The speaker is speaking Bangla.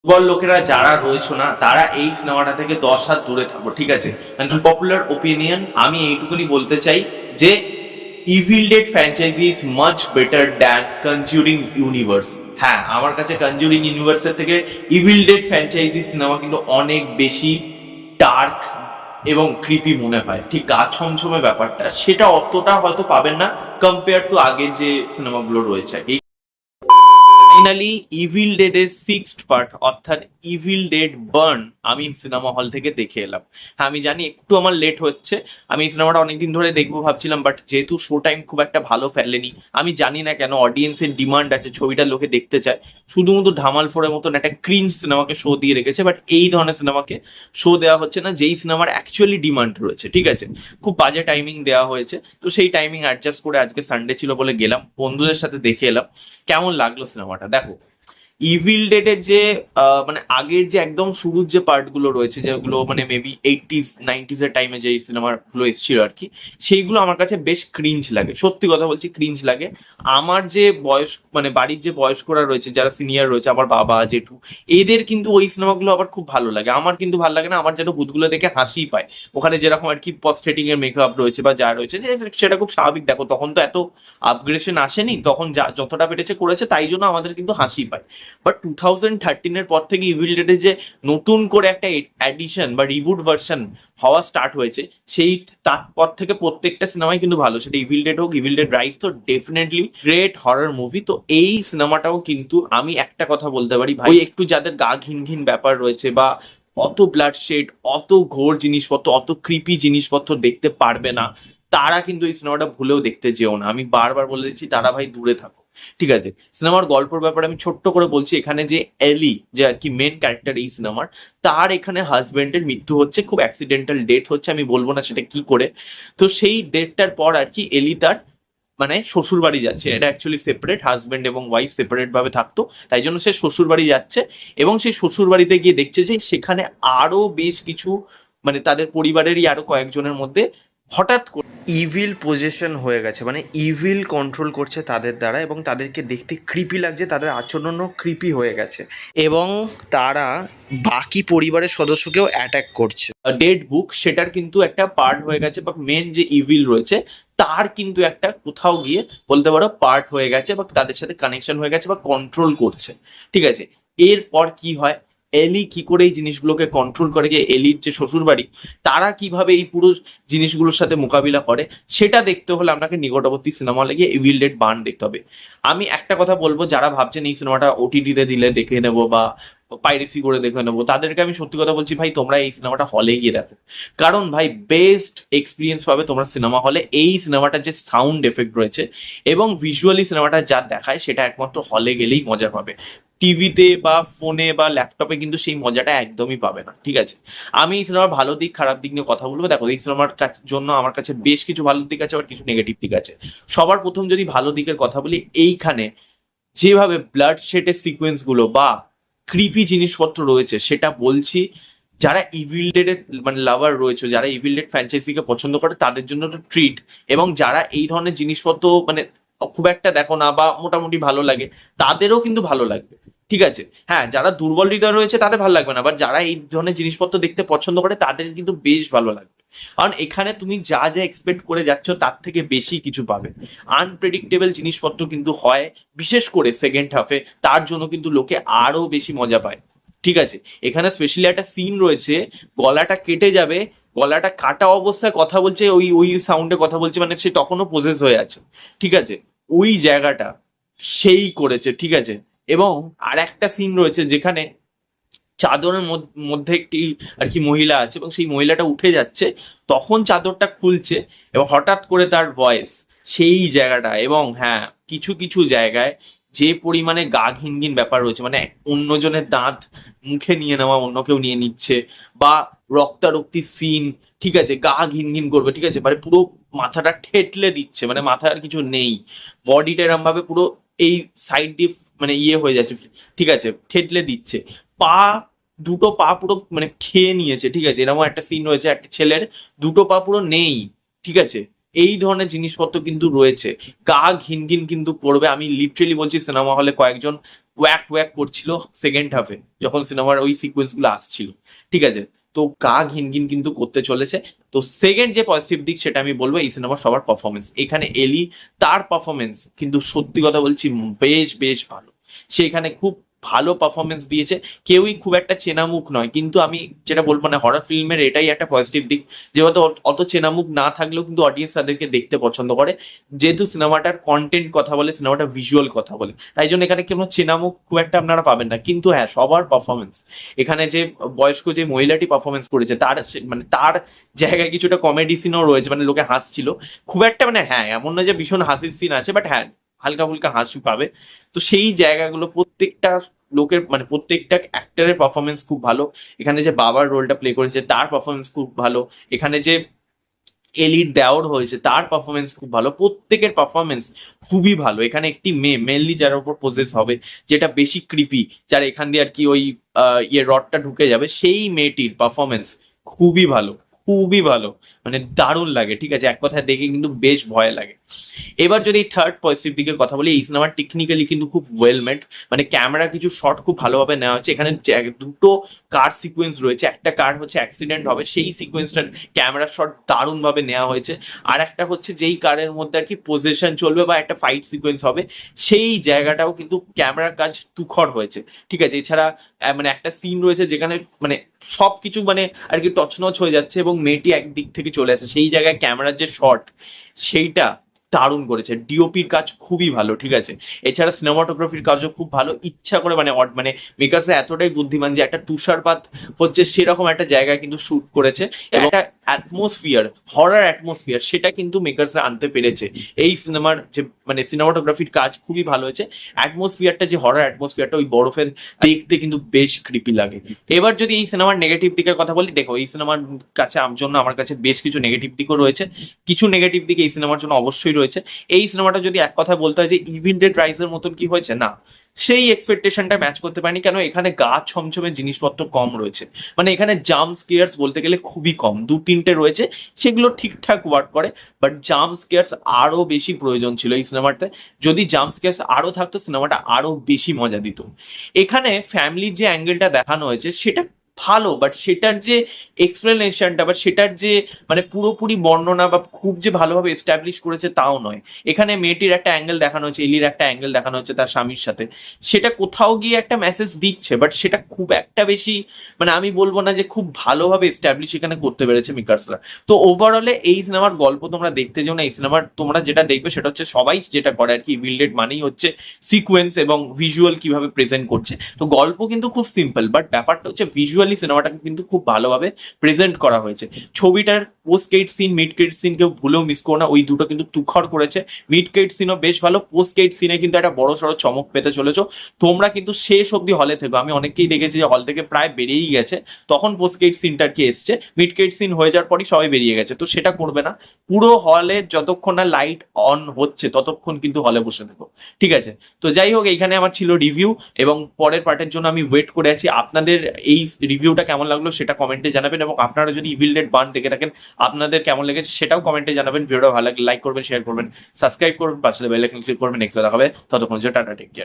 ফুটবল লোকেরা যারা রয়েছে না তারা এই সিনেমাটা থেকে 10 হাত দূরে থাকবো, ঠিক আছে। পপুলার ওপিনিয়ন আমি এইটুকুনি বলতে চাই যে evil dead franchise is much better than conjuring universe. হ্যাঁ, আমার কাছে কনজুরিং ইউনিভার্সের থেকে ইভিল ডেড ফ্র্যাঞ্চাইজি সিনেমা কিন্তু অনেক বেশি ডার্ক এবং ক্রিপি মনে হয়। ঠিক গা ছমছমে ব্যাপারটা সেটা অতটা হয়তো পাবেন না কম্পেয়ার টু আগের যে সিনেমাগুলো রয়েছে। ফাইনালি ইভিল ডেড এর 6th পার্ট অর্থাৎ ইভিল ডেড বার্ন আমি সিনেমা হল থেকে দেখে এলাম। হ্যাঁ, আমি জানি একটু আমার লেট হচ্ছে, আমি এই সিনেমাটা অনেকদিন ধরে দেখবো ভাবছিলাম, বাট যেহেতু শো টাইম খুব একটা ভালো ফেলেনি, আমি জানি না কেন অডিয়েন্সের ডিমান্ড আছে, ছবিটা লোকে দেখতে চায়, শুধুমাত্র ধামাল ফোরের মতন একটা ক্রিঞ্জ সিনেমাকে শো দিয়ে রেখেছে, বাট এই ধরনের সিনেমাকে শো দেওয়া হচ্ছে না যেই সিনেমার অ্যাকচুয়ালি ডিমান্ড রয়েছে, ঠিক আছে। খুব বাজে টাইমিং দেওয়া হয়েছে, তো সেই টাইমিং অ্যাডজাস্ট করে আজকে সানডে ছিল বলে গেলাম, বন্ধুদের সাথে দেখে এলাম। কেমন লাগলো সিনেমাটা দেখো। ইভিল ডেডের যে মানে আগের যে একদম শুরুর যে পার্ট গুলো রয়েছে, যেগুলো মানে মেবি 80s 90s এর টাইমে যে সিনেমাগুলো এসেছিল আর কি, সেইগুলো আমার কাছে বেশ ক্রিঞ্জ লাগে, সত্যি কথা বলছি ক্রিঞ্জ লাগে। আমার যে বয়স মানে বাড়ির যে বয়স্করা রয়েছে, যারা সিনিয়র রয়েছে, আমার বাবা জেঠু, এদের কিন্তু ওই সিনেমাগুলো আবার খুব ভালো লাগে, আমার কিন্তু ভালো লাগে না। আমার যেন ভূতগুলো দেখে হাসি পায়, ওখানে যেরকম আর কি পস্টেটিং এর মেকআপ রয়েছে বা যা রয়েছে সেটা খুব স্বাভাবিক। দেখো তখন তো এত আপগ্রেডেশন আসেনি, তখন যা যতটা পেরেছে করেছে, তাই জন্য আমাদের কিন্তু হাসি পায়। বাট 2013-এর পর থেকে ইভিল ডেডের যে নতুন করে একটা অ্যাডিশন বা রিবুট ভার্সন হওয়া স্টার্ট হয়েছে, সেই তারপর থেকে প্রত্যেকটা সিনেমাই কিন্তু ভালো, সেটা ইভিল ডেড হোক, ইভিল ডেড রাইজ, তো ডেফিনেটলি গ্রেট হরর মুভি। তো এই সিনেমাটাও কিন্তু আমি একটা কথা বলতে পারি ভাই, ওই একটু যাদের গা ঘিন ঘিন ব্যাপার রয়েছে বা অত ব্লাড শেড, অত ঘোর জিনিসপত্র, অত ক্রিপি জিনিসপত্র দেখতে পারবে না, তারা কিন্তু এই সিনেমাটা ভুলেও দেখতে যেও না। আমি বারবার বলে দিচ্ছি, তারা ভাই দূরে থাকো, ঠিক আছে। সিনেমার গল্পের ব্যাপারে আমি ছোট্ট করে বলছি, এখানে যে এলি, যে আর কি মেন ক্যারেক্টার এই সিনেমার, তার এখানে হাজবেন্ডের মৃত্যু হচ্ছে, খুব অ্যাক্সিডেন্টাল ডেথ হচ্ছে, আমি বলবো না সেটা কি করে। তো সেই ডেথটার পর আর কি এলি তার মানে শ্বশুর বাড়ি যাচ্ছে, এটা অ্যাকচুয়ালি সেপারেট, হাজবেন্ড এবং ওয়াইফ সেপারেট ভাবে থাকতো, তাই জন্য সে শ্বশুর বাড়ি যাচ্ছে, এবং সেই শ্বশুর বাড়িতে গিয়ে দেখছে যে সেখানে আরো বেশ কিছু মানে তাদের পরিবারেরই আরো কয়েকজনের মধ্যে হঠাৎ করে ইভিল পজেশন হয়ে গেছে, মানে ইভিল কন্ট্রোল করছে তাদের দ্বারা, এবং তাদেরকে দেখতে ক্রিপি লাগছে, তাদের আচরণও ক্রিপি হয়ে গেছে, এবং তারা বাকি পরিবারের সদস্যকেও অ্যাটাক করছে। ডেড বুক সেটার কিন্তু একটা পার্ট হয়ে গেছে, বা মেন যে ইভিল রয়েছে তার কিন্তু একটা কোথাও গিয়ে বলতে পারো পার্ট হয়ে গেছে, বা তাদের সাথে কানেকশন হয়ে গেছে বা কন্ট্রোল করছে, ঠিক আছে। এরপর কি হয়, এলি কি করে এই জিনিসগুলোকে কন্ট্রোল করে, যে এলির যে শ্বশুর বাড়ি তারা কিভাবে এই পুরো জিনিসগুলোর সাথে মোকাবিলা করে, সেটা দেখতে হলে আপনাকে নিকটবর্তী সিনেমা হলে গিয়ে ইভিল ডেড বার্ন দেখতে হবে। আমি একটা কথা বলবো, যারা ভাবছেন এই সিনেমাটা ওটিটিতে দিলে দেখে নেবো বা পাইরেসি করে দেখে নেবো, তাদেরকে আমি সত্যি কথা বলছি ভাই, তোমরা এই সিনেমাটা হলে গিয়ে দেখো, কারণ ভাই বেস্ট এক্সপিরিয়েন্স পাবে তোমরা সিনেমা হলে। এই সিনেমাটার যে সাউন্ড এফেক্ট রয়েছে এবং ভিজুয়ালি সিনেমাটা যা দেখায়, সেটা একমাত্র হলে গেলেই মজা পাবে। টিভিতে বা ফোনে বা ল্যাপটপে কিন্তু সেই মজাটা একদমই পাবে না, ঠিক আছে। আমি এই সিনেমার ভালো দিক খারাপ দিক নিয়ে কথা বলবো। দেখো, এই সিনেমার জন্য আমার কাছে বেশ কিছু ভালো দিক আছে, আবার কিছু নেগেটিভ দিক আছে। সবার প্রথম যদি ভালো দিকের কথা বলি, এইখানে যেভাবে ব্লাড শেডের সিকোয়েন্স গুলো বা ক্রিপি জিনিসপত্র রয়েছে, সেটা বলছি যারা ইভিল ডেড এর মানে লাভার রয়েছে, যারা ইভিল ডেড ফ্র্যাঞ্চাইজিকে পছন্দ করে, তাদের জন্য তো ট্রিট। এবং যারা এই ধরনের জিনিসপত্র মানে খুব একটা দেখো না বা মোটামুটি ভালো লাগে, তাদেরও কিন্তু ভালো লাগবে, ঠিক আছে। হ্যাঁ, যারা দুর্বল হৃদয় রয়েছে তাদের ভালো লাগবে না, বাট যারা এই ধরনের জিনিসপত্র দেখতে পছন্দ করে তাদের কিন্তু বেশ ভালো লাগবে। কারণ এখানে তুমি যা যা এক্সপেক্ট করে যাচ্ছ তার থেকে বেশি কিছু পাবে। আনপ্রেডিক্টেবল জিনিসপত্র কিন্তু হয়, বিশেষ করে সেকেন্ড হাফে, তার জন্য কিন্তু লোকে আরো বেশি মজা পায়, ঠিক আছে। এখানে স্পেশালি একটা সিন রয়েছে, গলাটা কেটে যাবে, গলাটা কাটা অবস্থায় কথা বলছে, ওই ওই সাউন্ডে কথা বলছে, মানে সে তখনও পজেস হয়ে আছে, ঠিক আছে। ওই জায়গাটা সেই করেছে, ঠিক আছে। এবং আর একটা সিন রয়েছে যেখানে চাদরের মধ্যে একটি আর কি মহিলা আছে, এবং সেই মহিলাটা উঠে যাচ্ছে, তখন চাদরটা খুলছে এবং হঠাৎ করে তার ভয়েস, সেই জায়গাটা। এবং হ্যাঁ, কিছু কিছু জায়গায় যে পরিমাণে গা ঘিনঘিন ব্যাপার রয়েছে, মানে অন্যজনের দাঁত মুখে নিয়ে নেওয়া, অন্য কেউ নিয়ে নিচ্ছে, বা রক্তারক্তি সিন, ঠিক আছে, গা ঘিনঘিন করবে, ঠিক আছে, মানে পুরো মাথাটা ঠেটলে দিচ্ছে, মানে মাথায় আর কিছু নেই, বডিটা এরম ভাবে পুরো এই সাইড দিয়ে মানে ইয়ে হয়ে যাচ্ছে, ঠিক আছে, ঠেটলে দিচ্ছে, পা দুটো পা পুরো মানে খেয়ে নিয়েছে, ঠিক আছে। এরকম একটা সিন রয়েছে, একটা ছেলের দুটো পা পুরো নেই, ঠিক আছে, এই ধরনের জিনিসপত্র কিন্তু রয়েছে। গা ঘিনঘিন কিন্তু করবে, আমি লিটারেলি বলছি। সিনেমা হলে কয়েকজন ওয়াক ওয়াক করছিল সেকেন্ড হাফে যখন সিনেমার ওই সিকোয়েন্স গুলো আসছিল, ঠিক আছে। তো গা ঘিনঘিন কিন্তু করতে চলেছে। তো সেকেন্ড যে পজিটিভ দিক সেটা আমি বলবো এই সিনেমার সবার পারফরমেন্স। এখানে এলি, তার পারফরমেন্স কিন্তু সত্যি কথা বলছি বেশ বেশ ভালো। সে এখানে খুব ভালো পারফরমেন্স দিয়েছে। কেউই খুব একটা চেনা মুখ নয়, কিন্তু আমি যেটা বলবো না, হরর ফিল্মের এটাই একটা পজিটিভ দিক যে হয়তো অত চেনা মুখ না থাকলেও কিন্তু অডিয়েন্স তাদেরকে দেখতে পছন্দ করে, যেহেতু সিনেমাটার কন্টেন্ট কথা বলে, সিনেমাটা ভিজুয়াল কথা বলে। তাই জন্য এখানে কোনো চেনা মুখ খুব একটা আপনারা পাবেন না। কিন্তু হ্যাঁ, সবার পারফরমেন্স, এখানে যে বয়স্ক যে মহিলাটি পারফরমেন্স করেছে তার মানে তার জায়গায় কিছুটা কমেডি সিনও রয়েছে, মানে লোকে হাসছিল খুব একটা, মানে হ্যাঁ এমন নয় যে ভীষণ হাসির সিন আছে, বাট হ্যাঁ হালকা ফুলকা হাসি পাবে। তো সেই জায়গাগুলো প্রত্যেকটা লোকের মানে প্রত্যেকটা অ্যাক্টরের পারফরমেন্স খুব ভালো। এখানে যে বাবার রোলটা প্লে করেছে তার পারফরমেন্স খুব ভালো। এখানে যে এলির দেওর হয়েছে তার পারফরমেন্স খুব ভালো। প্রত্যেকের পারফরমেন্স খুবই ভালো। এখানে একটি মেয়ে মেনলি যার উপর প্রসেস হবে, যেটা বেশি ক্রিপি, যার এখান দিয়ে আর কি ওই রডটা ঢুকে যাবে, সেই মেয়েটির পারফরমেন্স খুবই ভালো, খুবই ভালো, মানে দারুণ লাগে, ঠিক আছে। এক কথায় দেখে কিন্তু বেশ ভয় লাগে। এবার যদি থার্ড পজিটিভ দিকের কথা বলি, এই সিনেমার টেকনিক্যালি কিন্তু খুব ওয়েল মেড, মানে ক্যামেরা কিছু শট খুব ভালোভাবে নেওয়া হচ্ছে। এখানে দুটো কার সিকোয়েন্স রয়েছে, একটা কার হচ্ছে অ্যাক্সিডেন্ট হবে, সেই সিকোয়েন্সটার ক্যামেরা শট দারুণ ভাবে নেওয়া হয়েছে। আর একটা হচ্ছে যেই কারের মধ্যে আর কি পজিশন চলবে বা একটা ফাইট সিকোয়েন্স হবে, সেই জায়গাটাও কিন্তু ক্যামেরার কাজ তুখর হয়েছে, ঠিক আছে। এছাড়া মানে একটা সিন রয়েছে যেখানে মানে সবকিছু মানে আর কি তছনছ হয়ে যাচ্ছে এবং মেয়েটি একদিক থেকে চলে আসে, সেই জায়গায় ক্যামেরার যে শট সেইটা দারুণ করেছে। ডিওপির কাজ খুবই ভালো, ঠিক আছে। এছাড়া সিনেমাটোগ্রাফির কাজও খুব ভালো। ইচ্ছা করে মানে মানে মেকার্সরা এতটাই বুদ্ধিমান যে একটা তুষারপাত হচ্ছে সেরকম একটা জায়গায় কিন্তু শুট করেছে, এবং একটা অ্যাটমসফিয়ার, হরার অ্যাটমসফিয়ার, সেটা কিন্তু মেকার্সরা আনতে পেরেছে। এই সিনেমার যে মানে সিনেমাটোগ্রাফির কাজ খুবই ভালো হয়েছে। অ্যাটমসফিয়ারটা যে হরার অ্যাটমসফিয়ারটা ওই বরফের দেখতে কিন্তু বেশ ক্রিপি লাগে। এবার যদি এই সিনেমার নেগেটিভ দিকের কথা বলি, দেখো এই সিনেমার কাছে জন্য আমার কাছে বেশ কিছু নেগেটিভ দিকও রয়েছে। কিছু নেগেটিভ দিক এই সিনেমার জন্য অবশ্যই রয়েছে। এই সিনেমাটা যদি এক কথা বলতে হয় যে ইভিল ডেড রাইজের মতন কি হয়েছে, না, সেই এক্সপেকটেশনটা ম্যাচ করতে পারেনি। কেন, এখানে গা ছমছমে জিনিসপত্র কম রয়েছে, মানে এখানে জাম্প স্কেয়ার্স বলতে গেলে খুবই কম, দু তিনটে রয়েছে, সেগুলো ঠিকঠাক ওয়ার্ক করে। বাট জাম্প স্কেয়ার্স আরো বেশি প্রয়োজন ছিল এই সিনেমাতে। যদি জাম্প স্কেয়ার্স আরো থাকতো সিনেমাটা আরো বেশি মজা দিত। এখানে ফ্যামিলির যে অ্যাঙ্গেলটা দেখানো হয়েছে সেটা ভালো, বাট সেটার যে এক্সপ্লেনেশনটা বা সেটার যে মানে পুরোপুরি বর্ণনা বা খুব যে ভালোভাবে এস্টাবলিশ করেছে তাও নয়। এখানে মেয়েটির একটা অ্যাঙ্গেল দেখানো হচ্ছে, এলির একটা অ্যাঙ্গেল দেখানো হচ্ছে তার স্বামীর সাথে, সেটা কোথাও গিয়ে একটা মেসেজ দিচ্ছে, বাট সেটা খুব একটা বেশি মানে আমি বলবো না যে খুব ভালোভাবে এস্টাবলিশ এখানে করতে পেরেছে মেকার্সরা। তো ওভারঅলে এই সিনেমার গল্প তোমরা দেখতে যাও না, এই সিনেমার তোমরা যেটা দেখবে সেটা হচ্ছে সবাই যেটা করে আর কি, ইভিল ডেড মানেই হচ্ছে সিকোয়েন্স এবং ভিজুয়াল কিভাবে প্রেজেন্ট করছে। তো গল্প কিন্তু খুব সিম্পল, বাট ব্যাপারটা হচ্ছে ভিজুয়ালি সিনেমাটাকে কিন্তু খুব ভালোভাবে প্রেজেন্ট করা হয়েছে। ছবিটার post credit scene, mid credit scene কেউ ভুলেও মিস করো না, ওই দুটো কিন্তু তুখর করেছে। মিড ক্রেডিট সিনও বেশ ভালো, পোস্ট ক্রেডিট সিনে কিন্তু একটা বড় সড়ো চমক পেতে চলেছো। তোমরা কিন্তু শেষ অব্দি হলে থেকো। আমি অনেককেই দেখেছি যে হল থেকে প্রায় বেরিয়েই গেছে, তখন পোস্ট ক্রেডিট সিনটা আর কি এসছে, মিড ক্রেডিট সিন হয়ে যাওয়ার পরই সবাই বেরিয়ে গেছে। তো সেটা করবে না, পুরো হলে যতক্ষণ না লাইট অন হচ্ছে ততক্ষণ কিন্তু হলে বসে থেকো, ঠিক আছে। তো যাই হোক, এইখানে আমার ছিল রিভিউ, এবং পরের পার্টের জন্য আমি ওয়েট করে আছি। আপনাদের এই রিভিউটা কেমন লাগলো সেটা কমেন্টে জানাবেন, এবং আপনারা যদি ইভিল ডেড বার্ন দেখে থাকেন আপনাদের কেমন লেগেছে সেটাও কমেন্টে জানাবেন। ভিডিওটা ভালো লাগলে লাইক করবেন, শেয়ার করবেন, সাবস্ক্রাইব করবেন, পাশে বেল আইকন ক্লিক করবেন। নেক্সট দেখা হবে, ততক্ষণ টাটা, টেক কেয়ার।